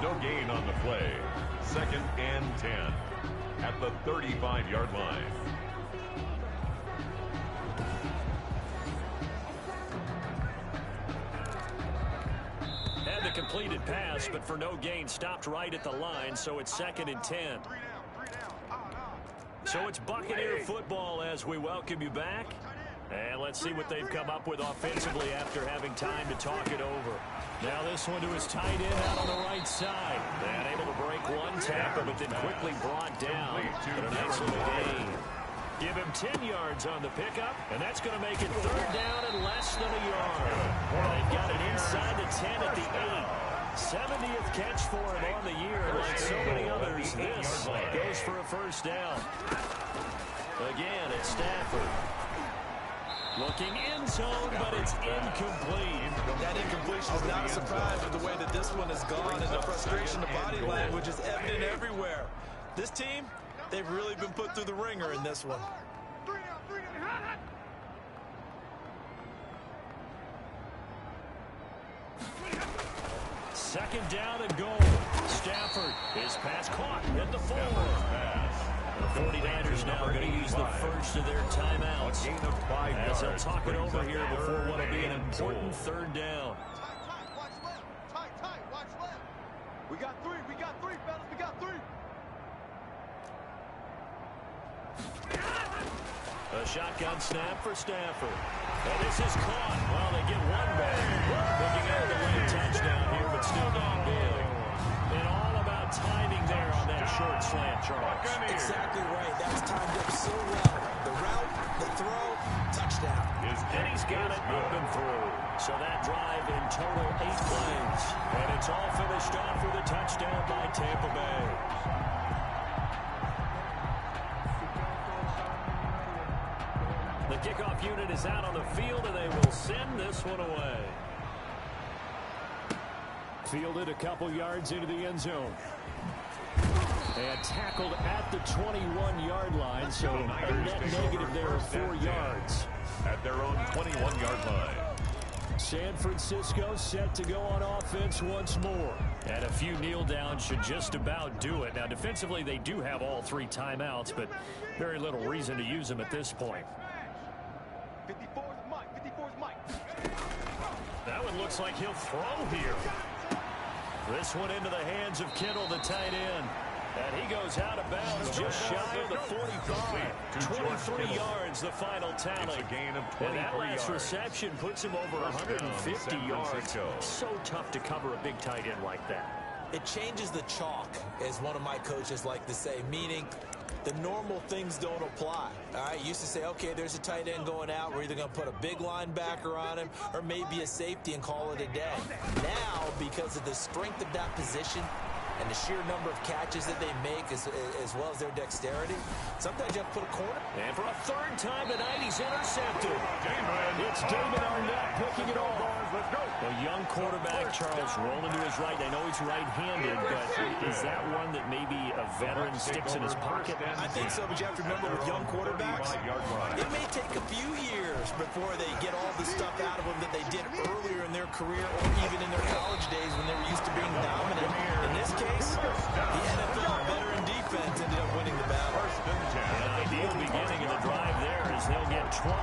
No gain on the play. 2nd and 10 at the 35-yard line. Had the completed pass, but for no gain, stopped right at the line, so it's 2nd and 10. So it's Buccaneer football as we welcome you back. And let's see what they've come up with offensively after having time to talk it over. Now this one to his tight end out on the right side. And able to break one tackle, but then quickly brought down. But a nice little gain. Give him 10 yards on the pickup, and that's going to make it 3rd down and less than a yard. They've got it inside the 10 at the 8. 70th catch for him on the year. Like so many others, this goes for a 1st down. Again, it's Stafford. Looking end zone, but it's incomplete. That incompletion is not a surprise with the way that this one has gone, and the frustration, the body language is evident everywhere. This team, they've really been put through the ringer in this one. 2nd down and goal. Stafford, his pass caught at the 4. The 49ers now going to use the first of their timeouts as they'll talk it over here before what will be an important 3rd down. Watch left. We got 3, fellas. We got 3. A shotgun snap for Stafford. And this is caught. Well, they get one back. Looking at the late touchdown here, but still not big. And all about timing there on that short slant, Charles. Exactly right. That's timed up so well. The route, the throw, touchdown. And he's got it up and through. So that drive in total 8 plays. And it's all finished off with a touchdown by Tampa Bay. The kickoff unit is out on the field, and they will send this one away. Fielded a couple yards into the end zone. And tackled at the 21-yard line, so a net negative there of 4 yards. At their own 21-yard line. San Francisco set to go on offense once more. And a few kneel downs should just about do it. Now, defensively, they do have all 3 timeouts, but very little reason to use them at this point. 54 is Mike. 54 is Mike. That one looks like he'll throw here. This one into the hands of Kittle, the tight end. And he goes out of bounds just shy of the 45. 23 yards, the final tally. It's a gain of 23 and that last yards. reception puts him over 150 yards. So tough to cover a big tight end like that. It changes the chalk, as one of my coaches like to say, meaning the normal things don't apply. All right, used to say, okay, there's a tight end going out. We're either going to put a big linebacker on him or maybe a safety and call it a day. Now, because of the strength of that position and the sheer number of catches that they make as well as their dexterity, sometimes you have to put a corner. And for a 3rd time tonight, he's intercepted. It's David Arnett picking it off. A young quarterback, Charles, rolling to his right. I know he's right-handed, but is that one that maybe a veteran sticks in his pocket? I think so, but you have to remember with young quarterbacks, it may take a few years before they get all the stuff out of them that they did earlier in their career or even in their college days when they were used to being dominant. In this case, the NFL veteran defense ended up winning the battle. An ideal beginning of the drive there as they'll get 20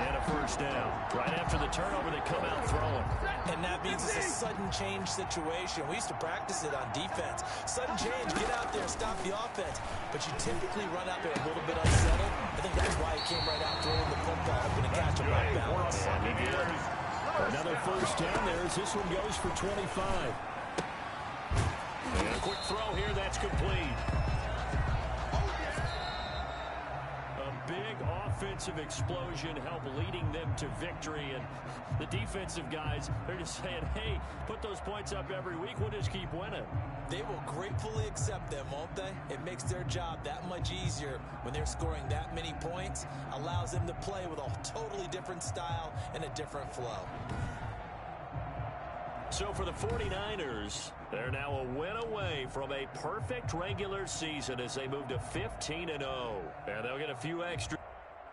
and a 1st down. Right after the turnover, they come out throwing. And that means it's a sudden change situation. We used to practice it on defense. Sudden change, get out there, stop the offense. But you typically run out there a little bit unsettled. I think that's why he came right out throwing the football, hoping to catch him right balance. Another 1st down there as this one goes for 25. And a quick throw here, that's complete. A big offensive explosion helped leading them to victory, and the defensive guys, they're just saying, hey, put those points up every week, we'll just keep winning. They will gratefully accept them, won't they? It makes their job that much easier when they're scoring that many points, allows them to play with a totally different style and a different flow. So for the 49ers, they're now a win away from a perfect regular season as they move to 15-0. And they'll get a few extra